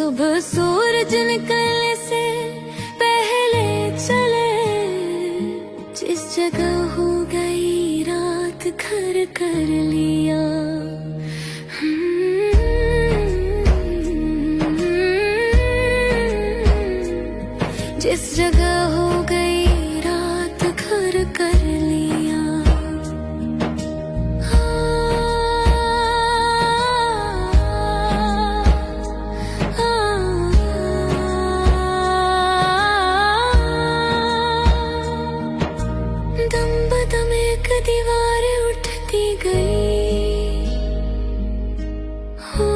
सुबह सूरज निकलने से पहले चले, जिस जगह हो गई रात घर कर लिया। जिस जगह हो गई रात घर कर लिया। दम बदम एक दीवार उठती गई, हो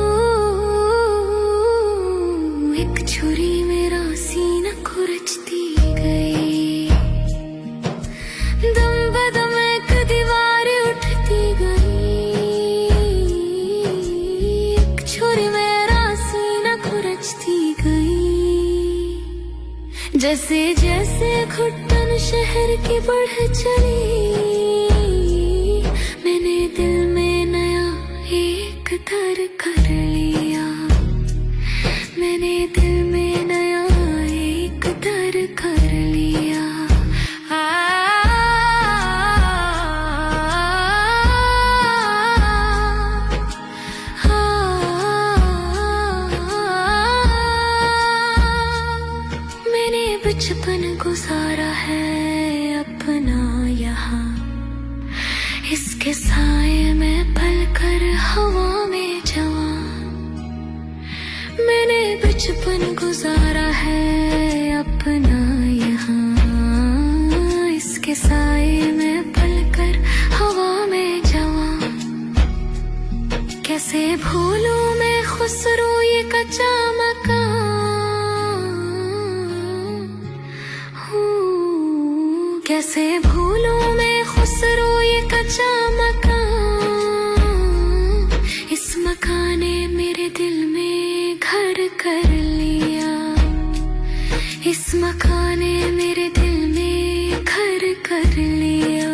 एक छुरी मेरा सीना खुरचती गई। दम बदम एक दीवार उठती गई, एक छुरी मेरा सीना खुरचती गई। जैसे जैसे घुटन शहर की बढ़ चली, मैंने दिल में नया एक दर कर लिया। मैंने दिल में नया एक दर कर लिया। मैंने बचपन गुजारा है अपना यहाँ, इसके साए में पल कर हवा में जवां। मैंने बचपन गुजारा है अपना यहाँ, इसके साए में पल कर हवा में जवां। कैसे भूलूं मैं खुसरो ये कच्चा मकान, कैसे भूलूं मैं खुसरो ये कच्चा मकान। इस मकान ने मेरे दिल में घर कर लिया। इस मकान ने मेरे दिल में घर कर लिया।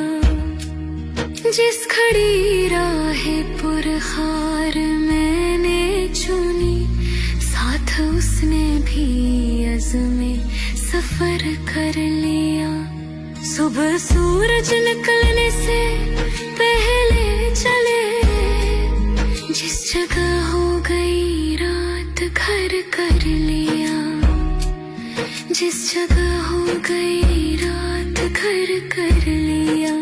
जिस खड़ी राहे पुरखार मैंने चुनी, साथ उसने भी अज़्मे सफर कर लिया। सुबह सूरज निकलने से पहले चले, जिस जगह हो गई रात घर कर लिया। जिस जगह हो गई रात घर कर लिया।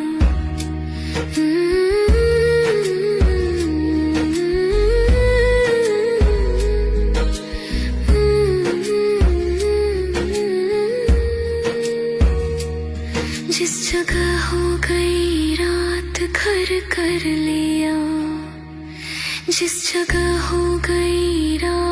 जिस जगह हो गई रात घर कर लिया। जिस जगह हो गई रात